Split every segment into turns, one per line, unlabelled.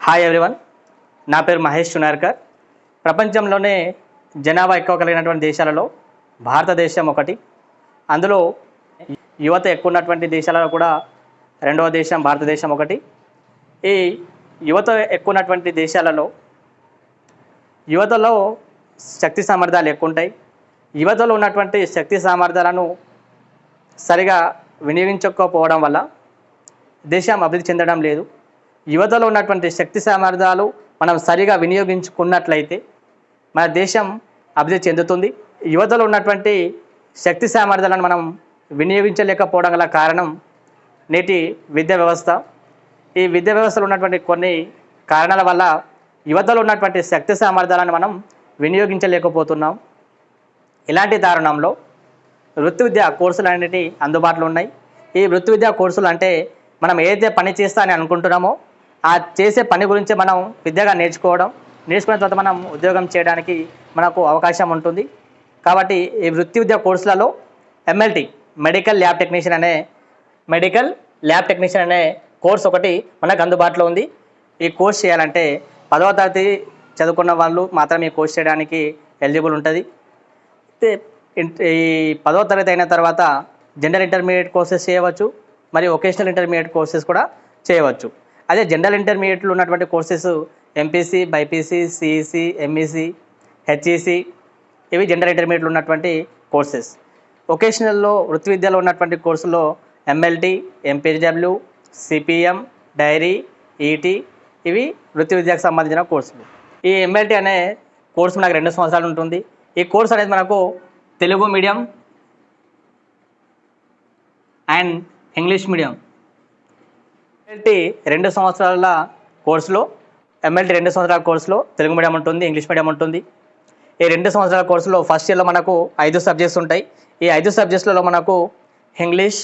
Hi everyone, నా పేరు మహేష్ చునార్కర్. ప్రపంచంలోనే జనాభా ఎక్కువ కలిగినటువంటి దేశాలలో భారతదేశం ఒకటి. అందులో యువత ఎక్కువ ఉన్నటువంటి దేశాలలో కూడా రెండవ దేశం భారతదేశం ఒకటి. ఈ యువత ఎక్కువ ఉన్నటువంటి దేశాలలో యువతలో శక్తి సామర్థ్యాలు ఎక్కువ ఉంటాయి. యువతలో ఉన్నటువంటి శక్తి సామర్థ్యాలను సరిగా వినియోగించకపోవడం వల్ల దేశం అభివృద్ధి చెందడం లేదు. యువతలో ఉన్నటువంటి శక్తి సామర్థ్యాలు మనం సరిగా వినియోగించుకున్నట్లయితే మన దేశం అభివృద్ధి చెందుతుంది. యువతలో ఉన్నటువంటి శక్తి సామర్థ్యాలను మనం వినియోగించలేకపోవడం గల కారణం నేటి విద్యా వ్యవస్థ. ఈ విద్యా వ్యవస్థలో ఉన్నటువంటి కొన్ని కారణాల వల్ల యువతలో ఉన్నటువంటి శక్తి సామర్థ్యాలను మనం వినియోగించలేకపోతున్నాం. ఇలాంటి తరుణంలో వృత్తి విద్యా కోర్సులు అనేవి అందుబాటులో ఉన్నాయి. ఈ వృత్తి విద్యా కోర్సులు అంటే మనం ఏదైతే పని చేస్తా అని అనుకుంటున్నామో ఆ చేసే పని గురించి మనం విద్యగా నేర్చుకున్న తర్వాత మనం ఉద్యోగం చేయడానికి మనకు అవకాశం ఉంటుంది. కాబట్టి ఈ వృత్తి విద్యా కోర్సులలో ఎంఎల్టీ మెడికల్ ల్యాబ్ టెక్నీషియన్ అనే కోర్స్ ఒకటి మనకు అందుబాటులో ఉంది. ఈ కోర్స్ చేయాలంటే 10వ తరగతి చదువుకున్న వాళ్ళు మాత్రమే ఈ కోర్స్ చేయడానికి ఎలిజిబుల్ ఉంటుంది. ఈ 10వ తరగతి అయిన తర్వాత జనరల్ ఇంటర్మీడియట్ కోర్సెస్ చేయవచ్చు, మరియు వొకేషనల్ ఇంటర్మీడియట్ కోర్సెస్ కూడా చేయవచ్చు. అదే జనరల్ ఇంటర్మీడియట్లో ఉన్నటువంటి courses MPC, BiPC, CEC, MEC, HEC ఇవి జనరల్ ఇంటర్మీడియట్లో ఉన్నటువంటి కోర్సెస్. వొకేషనల్లో వృత్తి విద్యలో ఉన్నటువంటి కోర్సులో ఎంఎల్టీ, ఎంపీడబ్ల్యూ, సిపిఎం, డైరీ, ఈటీ ఇవి వృత్తి విద్యకు సంబంధించిన కోర్సులు. ఈ ఎంఎల్టీ అనే కోర్సు మనకు 2 సంవత్సరాలు ఉంటుంది. ఈ కోర్సు అనేది మనకు Telugu medium and English medium. MLT 2 సంవత్సరాల కోర్సులో తెలుగు మీడియం ఉంటుంది, ఇంగ్లీష్ మీడియం ఉంటుంది. ఈ 2 సంవత్సరాల కోర్సులో ఫస్ట్ ఇయర్లో మనకు 5 సబ్జెక్ట్స్ ఉంటాయి. ఈ 5 సబ్జెక్ట్స్లలో మనకు ఇంగ్లీష్,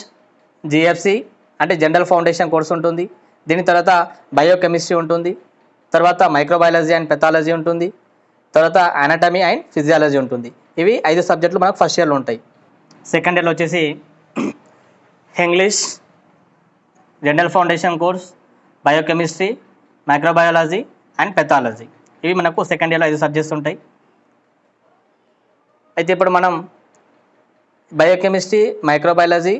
జిఎఫ్సి అంటే జనరల్ ఫౌండేషన్ కోర్సు ఉంటుంది. దీని తర్వాత బయోకెమిస్ట్రీ ఉంటుంది, తర్వాత మైక్రోబయాలజీ అండ్ పెథాలజీ ఉంటుంది, తర్వాత అనాటమీ అండ్ ఫిజియాలజీ ఉంటుంది. ఇవి 5 సబ్జెక్టులు మనకు ఫస్ట్ ఇయర్లో ఉంటాయి. సెకండ్ ఇయర్లో వచ్చేసి English, general foundation course, biochemistry, microbiology and pathology ఇవి మనకు సెకండ్ ఇయర్లో 5 సబ్జెక్ట్స్ ఉంటాయి. అయితే ఇప్పుడు మనం biochemistry, microbiology,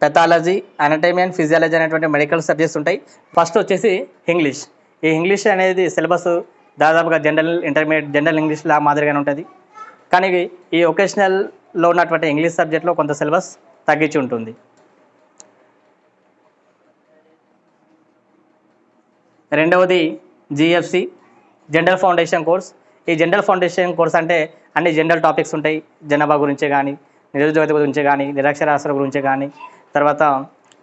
pathology, anatomy and physiology అనేటువంటి మెడికల్ సబ్జెక్ట్స్ ఉంటాయి. ఫస్ట్ వచ్చేసి ఇంగ్లీష్. ఈ ఇంగ్లీష్ అనేది సిలబస్ దాదాపుగా జనరల్ ఇంగ్లీష్ లా మాదిరిగానే ఉంటుంది. కానీ ఈ వొకేషనల్లో ఉన్నటువంటి ఇంగ్లీష్ సబ్జెక్ట్లో కొంత సిలబస్ తగ్గించి ఉంటుంది. రెండవది జిఎఫ్సి జనరల్ ఫౌండేషన్ కోర్స్. ఈ జనరల్ ఫౌండేషన్ కోర్స్ అంటే అన్ని జనరల్ టాపిక్స్ ఉంటాయి. జనాభా గురించే కానీ, నిరుద్యోగత గురించే కానీ, నిరక్షరాస్యత గురించే కానీ, తర్వాత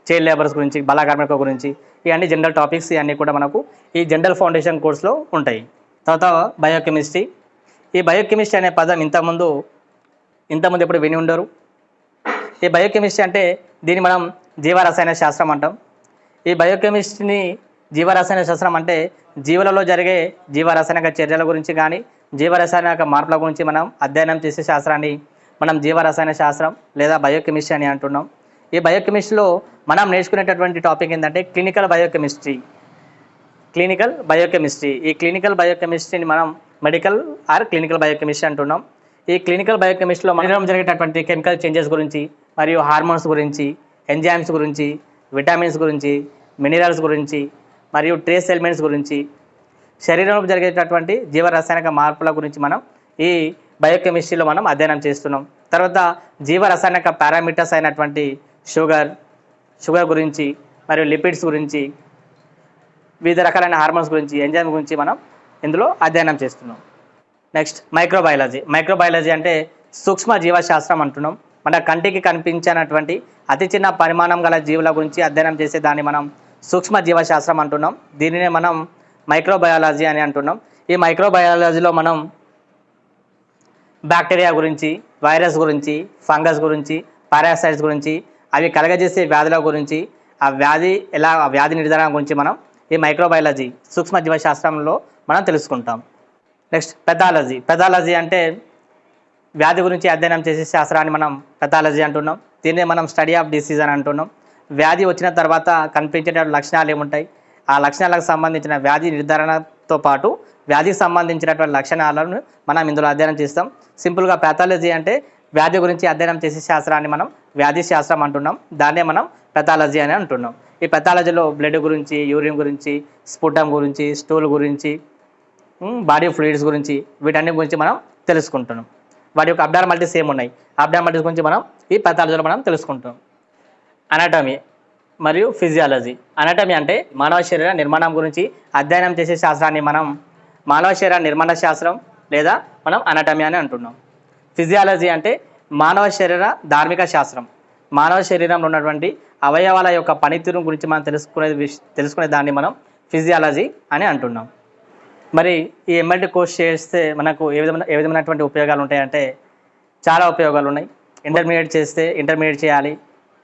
చైల్డ్ లేబర్స్ గురించి, బాల కార్మికుల గురించి ఇవన్నీ జనరల్ టాపిక్స్ ఇవన్నీ కూడా మనకు ఈ జనరల్ ఫౌండేషన్ కోర్సులో ఉంటాయి. తర్వాత బయోకెమిస్ట్రీ. ఈ బయోకెమిస్ట్రీ అనే పదం ఇంతకుముందు ఎప్పుడు విని ఉండరు. ఈ బయోకెమిస్ట్రీ అంటే దీన్ని మనం జీవరసాయన శాస్త్రం అంటాం. ఈ బయోకెమిస్ట్రీని జీవరసాయన శాస్త్రం అంటే జీవులలో జరిగే జీవరసాయనిక చర్యల గురించి కానీ, జీవరసాయనిక మార్పుల గురించి మనం అధ్యయనం చేసే శాస్త్రాన్ని మనం జీవరసాయన శాస్త్రం లేదా బయోకెమిస్ట్రీ అని అంటున్నాం. ఈ బయోకెమిస్ట్రీలో మనం నేర్చుకునేటటువంటి టాపిక్ ఏంటంటే క్లినికల్ బయోకెమిస్ట్రీ. ఈ క్లినికల్ బయోకెమిస్ట్రీని మనం మెడికల్ ఆర్ క్లినికల్ బయోకెమిస్ట్రీ అంటున్నాం. ఈ క్లినికల్ బయోకెమిస్ట్రీలో మనలో జరిగేటటువంటి కెమికల్ చేంజెస్ గురించి, మరియు హార్మోన్స్ గురించి, ఎంజైమ్స్ గురించి, విటమిన్స్ గురించి, మినరల్స్ గురించి, మరియు ట్రేస్ ఎలిమెంట్స్ గురించి, శరీరంలో జరిగేటటువంటి జీవరసాయనిక మార్పుల గురించి మనం ఈ బయోకెమిస్ట్రీలో మనం అధ్యయనం చేస్తున్నాం. తర్వాత జీవరసాయనిక పారామీటర్స్ అయినటువంటి షుగర్ గురించి, మరియు లిపిడ్స్ గురించి, వివిధ రకాలైన హార్మోన్స్ గురించి, ఎంజైమ్ గురించి మనం ఇందులో అధ్యయనం చేస్తున్నాం. నెక్స్ట్ మైక్రోబయాలజీ అంటే సూక్ష్మ జీవశాస్త్రం అంటున్నాం. మన కంటికి కనిపించినటువంటి అతి చిన్న పరిమాణం గల జీవుల గురించి అధ్యయనం చేసే దాన్ని మనం సూక్ష్మ జీవశాస్త్రం అంటున్నాం. దీనినే మనం మైక్రోబయాలజీ అని అంటున్నాం. ఈ మైక్రోబయాలజీలో మనం బ్యాక్టీరియా గురించి, వైరస్ గురించి, ఫంగస్ గురించి, పారాసైట్స్ గురించి, అవి కలగజేసే వ్యాధుల గురించి, ఆ వ్యాధి నిర్ధారణ గురించి మనం ఈ మైక్రోబయాలజీ సూక్ష్మ జీవశాస్త్రంలో మనం తెలుసుకుంటాం. నెక్స్ట్ పెథాలజీ అంటే వ్యాధి గురించి అధ్యయనం చేసే శాస్త్రాన్ని మనం పెథాలజీ అంటున్నాం. దీన్నే మనం స్టడీ ఆఫ్ డిసీజ్ అని అంటున్నాం. వ్యాధి వచ్చిన తర్వాత కనిపించే లక్షణాలు ఏముంటాయి, ఆ లక్షణాలకు సంబంధించిన వ్యాధి నిర్ధారణతో పాటు వ్యాధికి సంబంధించినటువంటి లక్షణాలను మనం ఇందులో అధ్యయనం చేస్తాం. సింపుల్గా ప్యాథాలజీ అంటే వ్యాధి గురించి అధ్యయనం చేసే శాస్త్రాన్ని మనం వ్యాధి శాస్త్రం అంటున్నాం. దాన్నే మనం పెథాలజీ అని అంటున్నాం. ఈ పెథాలజీలో బ్లడ్ గురించి, యూరిన్ గురించి, స్ఫుటం గురించి, స్టూల్ గురించి, బాడీ ఫ్లూయిడ్స్ గురించి, వీటన్నిటి గురించి మనం తెలుసుకుంటున్నాం. వాటి యొక్క అబ్నార్మాలిటీస్ ఏమున్నాయి, అబ్నార్మాలిటీస్ గురించి మనం ఈ పెథాలజీలో మనం తెలుసుకుంటాం. అనాటమీ మరియు ఫిజియాలజీ. అనాటమీ అంటే మానవ శరీర నిర్మాణం గురించి అధ్యయనం చేసే శాస్త్రాన్ని మనం మానవ శరీర నిర్మాణ శాస్త్రం లేదా మనం అనాటమీ అని అంటున్నాం. ఫిజియాలజీ అంటే మానవ శరీర ధార్మిక శాస్త్రం. మానవ శరీరంలో ఉన్నటువంటి అవయవాల యొక్క పనితీరు గురించి మనం తెలుసుకునే దాన్ని మనం ఫిజియాలజీ అని అంటున్నాం. మరి ఈ ఎంఎల్టీ కోర్స్ చేస్తే మనకు ఏ విధమైనటువంటి ఉపయోగాలు ఉంటాయంటే చాలా ఉపయోగాలు ఉన్నాయి. ఇంటర్మీడియట్ చేస్తే ఇంటర్మీడియట్ చేయాలి,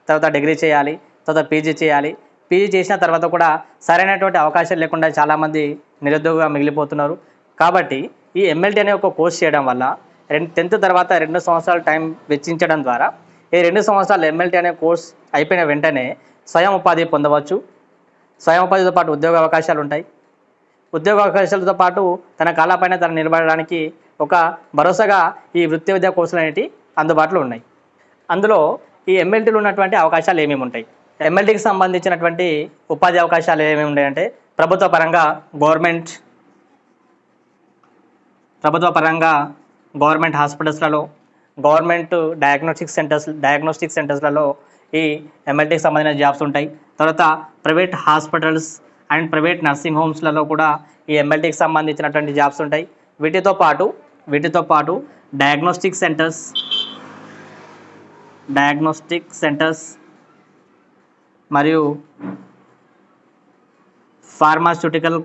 తర్వాత డిగ్రీ చేయాలి, తర్వాత పీజీ చేయాలి. పీజీ చేసిన తర్వాత కూడా సరైనటువంటి అవకాశాలు లేకుండా చాలామంది నిరుద్యోగంగా మిగిలిపోతున్నారు. కాబట్టి ఈ ఎంఎల్టీ అనే ఒక కోర్స్ చేయడం వల్ల 10th తర్వాత 2 సంవత్సరాలు టైం వెచ్చించడం ద్వారా ఈ 2 సంవత్సరాలు ఎంఎల్టీ అనే కోర్స్ అయిపోయిన వెంటనే స్వయం ఉపాధి పొందవచ్చు. స్వయం ఉపాధితో పాటు ఉద్యోగ అవకాశాలు ఉంటాయి. ఉద్యోగ అవకాశాలతో పాటు తన కాళ్ళపైన తను నిలబడడానికి ఒక భరోసాగా ఈ వృత్తి విద్యా కోర్సులు అనేవి అందుబాటులో ఉన్నాయి. అందులో ఈ ఎంఎల్టీలో ఉన్నటువంటి అవకాశాలు ఏమేమి ఉంటాయి, ఎంఎల్టీకి సంబంధించినటువంటి ఉపాధి అవకాశాలు ఏమేమి ఉంటాయంటే ప్రభుత్వ పరంగా గవర్నమెంట్ హాస్పిటల్స్లలో, గవర్నమెంట్ డయాగ్నోస్టిక్ సెంటర్స్లలో ఈ ఎంఎల్టీకి సంబంధించిన జాబ్స్ ఉంటాయి. తర్వాత private hospitals and private nursing హోమ్స్లలో కూడా ఈ ఎంఎల్టీకి సంబంధించినటువంటి జాబ్స్ ఉంటాయి. వీటితో పాటు డయాగ్నోస్టిక్ సెంటర్స్ మరియు ఫార్మాస్యూటికల్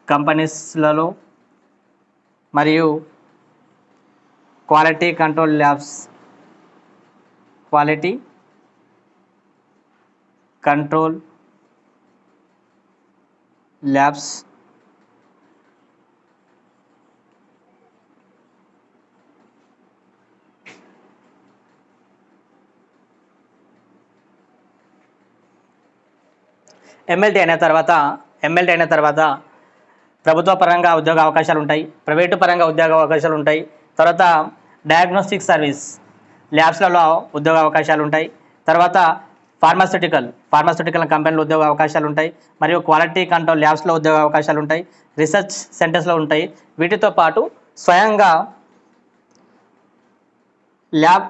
కంపెనీస్లలో మరియు క్వాలిటీ కంట్రోల్ ల్యాబ్స్ ఎంఎల్టీ అయిన తర్వాత ప్రభుత్వ పరంగా ఉద్యోగ అవకాశాలు ఉంటాయి, ప్రైవేటు పరంగా ఉద్యోగ అవకాశాలు ఉంటాయి. తర్వాత డయాగ్నోస్టిక్ సర్వీస్ ల్యాబ్స్లలో ఉద్యోగ అవకాశాలు ఉంటాయి. తర్వాత ఫార్మాస్యూటికల్ కంపెనీలో ఉద్యోగ అవకాశాలు ఉంటాయి. మరియు క్వాలిటీ కంట్రోల్ ల్యాబ్స్లో ఉద్యోగ అవకాశాలు ఉంటాయి. రీసెర్చ్ సెంటర్స్లో ఉంటాయి. వీటితో పాటు స్వయంగా ల్యాబ్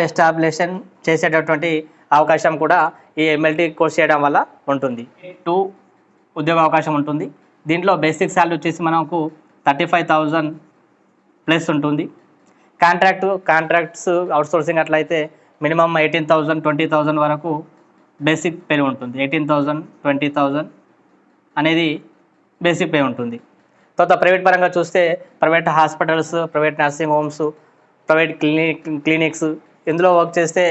ఎస్టాబ్లిషన్ చేసేటటువంటి అవకాశం కూడా ఈ ఎంఎల్టీ కోర్స్ చేయడం వల్ల ఉంటుంది. 2 ఉద్యోగ అవకాశం ఉంటుంది. దీంట్లో బేసిక్ శాలరీ వచ్చేసి మనకు 35,000 ప్లస్ ఉంటుంది. కాంట్రాక్ట్స్ అవుట్సోర్సింగ్ అట్లయితే మినిమం 18,000 20,000 వరకు బేసిక్ పే ఉంటుంది. 18,000 20,000 అనేది బేసిక్ పే ఉంటుంది. తర్వాత ప్రైవేట్ పరంగా చూస్తే private hospitals, private nursing homes, private clinics ఇందులో వర్క్ చేస్తే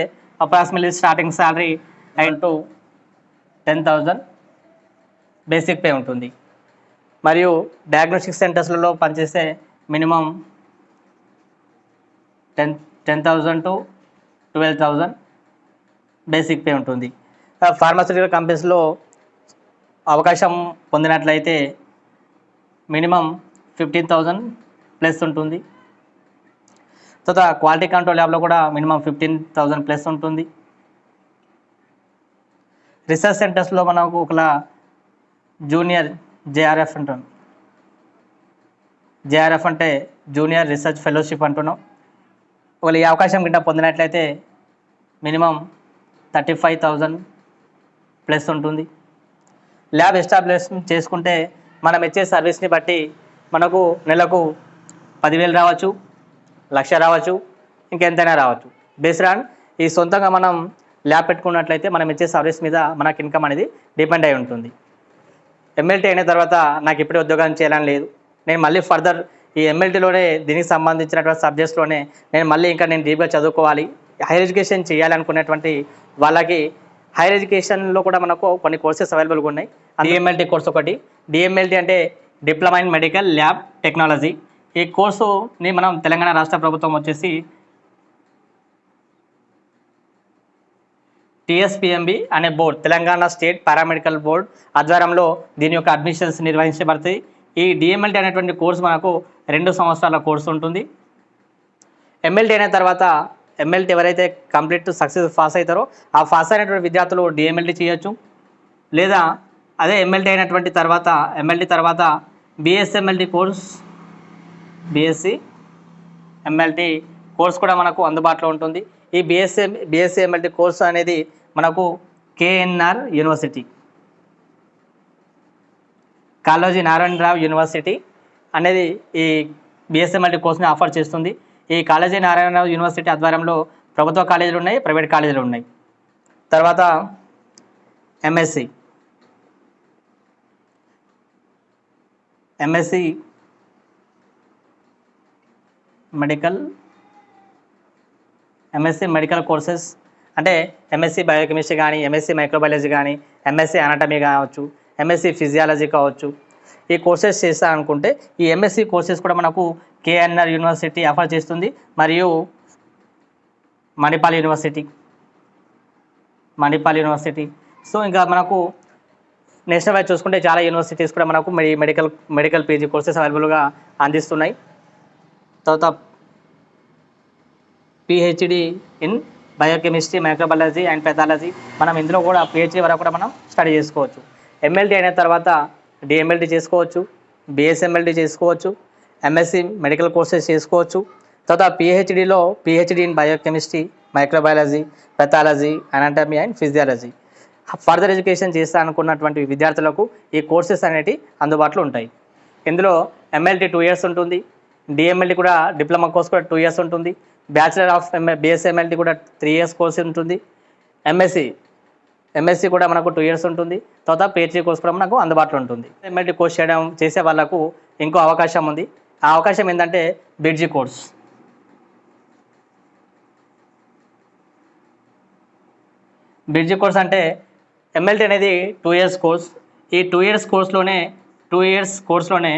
approximately starting salary 9 to 10,000 basic pay ఉంటుంది. మరియు డయాగ్నోస్టిక్ సెంటర్స్లలో పనిచేస్తే మినిమం 10,000 to 12,000 బేసిక్ పే ఉంటుంది. ఫార్మాస్యూటికల్ కంపెనీస్లో అవకాశం పొందినట్లయితే మినిమం 15,000 ప్లస్ ఉంటుంది. తర్వాత క్వాలిటీ కంట్రోల్ ల్యాబ్లో కూడా మినిమం 15,000 ప్లస్ ఉంటుంది. రీసెర్చ్ సెంటర్స్లో మనకు ఒక జూనియర్ జేఆర్ఎఫ్ అంటాం. జేఆర్ఎఫ్ అంటే జూనియర్ రీసెర్చ్ ఫెలోషిప్ అంటున్నాం. ఒకవేళ ఈ అవకాశం కింద పొందినట్లయితే మినిమం 35,000 ప్లస్ ఉంటుంది. ల్యాబ్ ఎస్టాబ్లిష్మెంట్ చేసుకుంటే మనం ఇచ్చే సర్వీస్ని బట్టి మనకు నెలకు 10,000 రావచ్చు, 1,00,000 రావచ్చు, ఇంకెంతైనా రావచ్చు. బేస్డ్ ఆన్ ఈ సొంతంగా మనం ల్యాబ్ పెట్టుకున్నట్లయితే మనం ఇచ్చే సర్వీస్ మీద మనకు ఇన్కమ్ అనేది డిపెండ్ అయి ఉంటుంది. ఎంఎల్టీ అయిన తర్వాత నాకు ఇప్పుడే ఉద్యోగం చేయాలని లేదు, నేను మళ్ళీ ఫర్దర్ ఈ ఎంఎల్టీలోనే దీనికి సంబంధించినటువంటి సబ్జెక్ట్స్లోనే నేను డీప్గా చదువుకోవాలి, హైయర్ ఎడ్యుకేషన్ చేయాలనుకునేటువంటి వాళ్ళకి హైయర్ ఎడ్యుకేషన్లో కూడా మనకు కొన్ని కోర్సెస్ అవైలబుల్గా ఉన్నాయి. డిఎంఎల్టీ కోర్స్ ఒకటి. డిఎంఎల్టీ అంటే diploma in medical lab technology. ఈ కోర్సుని మనం తెలంగాణ రాష్ట్ర ప్రభుత్వం వచ్చేసి టీఎస్పీఎంబీ అనే board, Telangana state paramedical board ఆధ్వర్యంలో దీని యొక్క అడ్మిషన్స్ నిర్వహించబడతాయి. ఈ డిఎంఎల్టీ అనేటువంటి కోర్సు మనకు 2 సంవత్సరాల కోర్సు ఉంటుంది. ఎమ్మెల్టీ అయిన తర్వాత ఎమ్మెల్టీ ఎవరైతే కంప్లీట్ సక్సెస్ పాస్ అవుతారో ఆ పాస్ అయినటువంటి విద్యార్థులు డిఎంఎల్టీ చేయొచ్చు. లేదా అదే ఎమ్మెల్టీ అయినటువంటి తర్వాత బిఎస్ఎంఎల్టీ కోర్స్, బిఎస్సి కోర్స్ కూడా మనకు అందుబాటులో ఉంటుంది. ఈ బిఎస్సిఎంఎల్టీ కోర్సు అనేది మనకు KNR university, Kaloji Narayana Rao university అనేది ఈ బిఎస్ఎంఎల్టీ కోర్సుని ఆఫర్ చేస్తుంది. ఈ కాళోజీ నారాయణరావు యూనివర్సిటీ ఆధ్వర్యంలో ప్రభుత్వ కాలేజీలు ఉన్నాయి, ప్రైవేట్ కాలేజీలు ఉన్నాయి. తర్వాత ఎంఎస్సి మెడికల్ కోర్సెస్ అంటే ఎంఎస్సి బయోకెమిస్ట్రీ కానీ, ఎంఎస్సి మైక్రోబయాలజీ కానీ, ఎంఎస్సి అనాటమీ కావచ్చు, ఎంఎస్సి ఫిజియాలజీ కావచ్చు. ఈ కోర్సెస్ చేస్తారనుకుంటే ఈ ఎంఎస్సి కోర్సెస్ కూడా మనకు కేఎన్ఆర్ యూనివర్సిటీ ఆఫర్ చేస్తుంది. మరియు మణిపాల్ యూనివర్సిటీ. సో ఇంకా మనకు నేషనల్ వైజ్ చూసుకుంటే చాలా యూనివర్సిటీస్ కూడా మనకు మెడికల్ పీజీ కోర్సెస్ అవైలబుల్గా అందిస్తున్నాయి. తర్వాత PhD in biochemistry, microbiology and pathology, మనం ఇందులో కూడా పిహెచ్డి వరకు కూడా మనం స్టడీ చేసుకోవచ్చు. ఎమ్మెల్టీ అయిన తర్వాత డిఎంఎల్టీ చేసుకోవచ్చు, బిఎస్ఎంఎల్టీ చేసుకోవచ్చు, ఎంఎస్సి మెడికల్ కోర్సెస్ చేసుకోవచ్చు. తర్వాత PhD in biochemistry, microbiology, pathology, anatomy and physiology. Further education చేస్తారనుకున్నటువంటి విద్యార్థులకు ఈ కోర్సెస్ అనేవి అందుబాటులో ఉంటాయి. ఇందులో ఎంఎల్టీ 2 years ఉంటుంది, డిఎంఎల్టీ కూడా డిప్లొమా కోర్స్ కూడా 2 years ఉంటుంది, బ్యాచిలర్ ఆఫ్ బిఎస్ఎంఎల్టీ కూడా 3 years కోర్స్ ఉంటుంది, ఎంఎస్సి కూడా మనకు 2 years ఉంటుంది. తర్వాత పిహెచ్డి కోర్స్ కూడా మనకు అందుబాటులో ఉంటుంది. ఎంఎల్టీ కోర్స్ చేసే వాళ్ళకు ఇంకో అవకాశం ఉంది. ఆ అవకాశం ఏంటంటే బ్రిడ్జి కోర్స్. బ్రిడ్జి కోర్స్ అంటే ఎంఎల్టీ అనేది 2 years కోర్స్. ఈ 2 years కోర్స్లోనే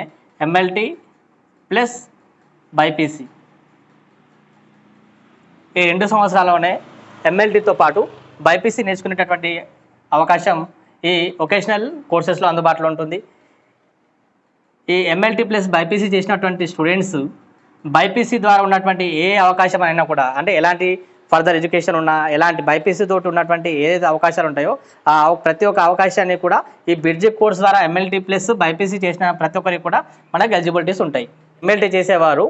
ఎంఎల్టీ ప్లస్ బైపీసీ, ఈ 2 సంవత్సరాల్లోనే ఎంఎల్టీతో పాటు బైపీసీ నేర్చుకునేటటువంటి అవకాశం ఈ వొకేషనల్ కోర్సెస్లో అందుబాటులో ఉంటుంది. ఈ ఎంఎల్టీ ప్లస్ బైపీసీ చేసినటువంటి స్టూడెంట్స్ బైపీసీ ద్వారా ఉన్నటువంటి ఏ అవకాశం అయినా కూడా, అంటే ఎలాంటి ఫర్దర్ ఎడ్యుకేషన్ ఉన్నా, ఎలాంటి బైపీసీ తోటి ఉన్నటువంటి ఏదైతే అవకాశాలు ఉంటాయో ఆ ప్రతి ఒక్క అవకాశాన్ని కూడా ఈ బ్రిడ్జి కోర్స్ ద్వారా ఎంఎల్టీ ప్లస్ బైపీసీ చేసిన ప్రతి ఒక్కరికి కూడా మనకు ఎలిజిబిలిటీస్ ఉంటాయి. ఎంఎల్టీ చేసేవారు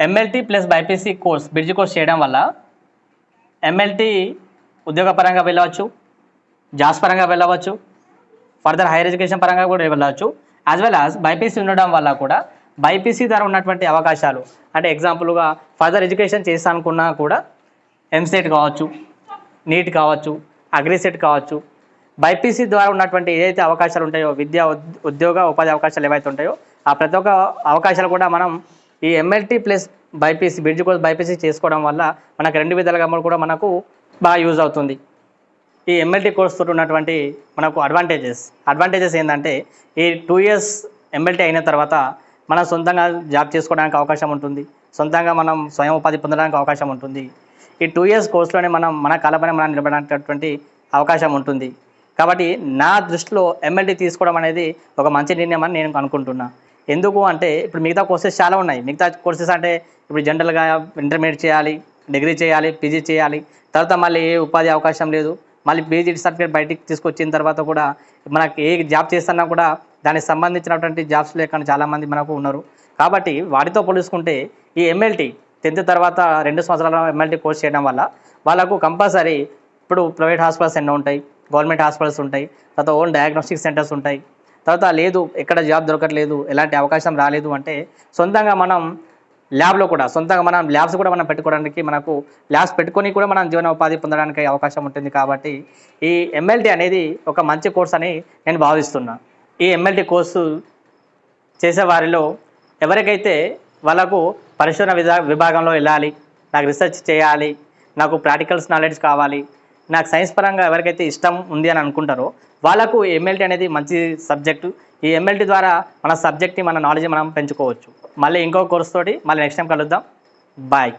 MLT plus BiPC course, bridge course చేయడం వల్ల ఎంఎల్టీ ఉద్యోగపరంగా వెళ్ళవచ్చు, జాబ్స్ పరంగా వెళ్ళవచ్చు, ఫర్దర్ హైయర్ ఎడ్యుకేషన్ పరంగా కూడా వెళ్ళవచ్చు. యాజ్ వెల్ యాజ్ బైపీసీ ఉండడం వల్ల కూడా బైపీసీ ద్వారా ఉన్నటువంటి అవకాశాలు, అంటే ఎగ్జాంపుల్గా ఫర్దర్ ఎడ్యుకేషన్ చేస్తానుకున్నా కూడా ఎంసెట్ కావచ్చు, నీట్ కావచ్చు, అగ్రిసెట్ కావచ్చు, బైపీసీ ద్వారా ఉన్నటువంటి ఏదైతే అవకాశాలు ఉంటాయో, విద్యా ఉద్యోగ ఉపాధి అవకాశాలు ఏవైతే ఉంటాయో ఆ ప్రతి ఒక్క అవకాశాలు కూడా మనం ఈ MLT plus BiPC, bridge course BiPC చేసుకోవడం వల్ల మనకు 2 విధాలుగా కూడా మనకు బాగా యూజ్ అవుతుంది. ఈ ఎంఎల్టీ కోర్స్ తోటి ఉన్నటువంటి మనకు అడ్వాంటేజెస్ ఏంటంటే ఈ 2 years ఎంఎల్టీ అయిన తర్వాత మనం సొంతంగా జాబ్ చేసుకోవడానికి అవకాశం ఉంటుంది, సొంతంగా మనం స్వయం ఉపాధి పొందడానికి అవకాశం ఉంటుంది. ఈ 2 years కోర్సులోనే మనం మన కాళ్ళపైన మనం నిలబడేటటువంటి అవకాశం ఉంటుంది. కాబట్టి నా దృష్టిలో ఎంఎల్టీ తీసుకోవడం అనేది ఒక మంచి నిర్ణయం అని నేను అనుకుంటున్నా. ఎందుకు అంటే ఇప్పుడు మిగతా కోర్సెస్ చాలా ఉన్నాయి. మిగతా కోర్సెస్ అంటే ఇప్పుడు జనరల్గా ఇంటర్మీడియట్ చేయాలి, డిగ్రీ చేయాలి, పీజీ చేయాలి, తర్వాత మళ్ళీ ఏ ఉపాధి అవకాశం లేదు, మళ్ళీ పీజీ సర్టిఫికేట్ బయటికి తీసుకొచ్చిన తర్వాత కూడా మనకి ఏ జాబ్ చేస్తున్నా కూడా దానికి సంబంధించినటువంటి జాబ్స్ లేకుండా చాలామంది మనకు ఉన్నారు. కాబట్టి వాటితో పోల్చుకుంటే ఈ ఎంఎల్టీ 10th తర్వాత 2 సంవత్సరాల ఎంఎల్టీ కోర్స్ చేయడం వల్ల వాళ్ళకు కంపల్సరీ ఇప్పుడు ప్రైవేట్ హాస్పిటల్స్ ఎన్నో ఉంటాయి, గవర్నమెంట్ హాస్పిటల్స్ ఉంటాయి, తర్వాత ఓన్ డయాగ్నోస్టిక్ సెంటర్స్ ఉంటాయి. తర్వాత లేదు ఎక్కడ జాబ్ దొరకట్లేదు, ఎలాంటి అవకాశం రాలేదు అంటే సొంతంగా మనం ల్యాబ్స్ కూడా మనం పెట్టుకోవడానికి, మనకు ల్యాబ్స్ పెట్టుకొని కూడా మనం జీవనోపాధి పొందడానికి అవకాశం ఉంటుంది. కాబట్టి ఈ ఎంఎల్టీ అనేది ఒక మంచి కోర్స్ అని నేను భావిస్తున్నా. ఈ ఎంఎల్టీ కోర్సు చేసేవారిలో ఎవరికైతే వాళ్ళకు పరిశోధన విభాగంలో వెళ్ళాలి, నాకు రీసెర్చ్ చేయాలి, నాకు ప్రాక్టికల్స్ నాలెడ్జ్ కావాలి, నాకు సైన్స్ పరంగా ఎవరికైతే ఇష్టం ఉంది అని అనుకుంటారో వాళ్ళకు ఎంఎల్టీ అనేది మంచి సబ్జెక్టు. ఈ ఎంఎల్టీ ద్వారా మన సబ్జెక్ట్ని, మన నాలెడ్జ్ మనం పెంచుకోవచ్చు. మళ్ళీ ఇంకో కోర్స్ తోటి మళ్ళీ నెక్స్ట్ టైం కలుద్దాం. బాయ్.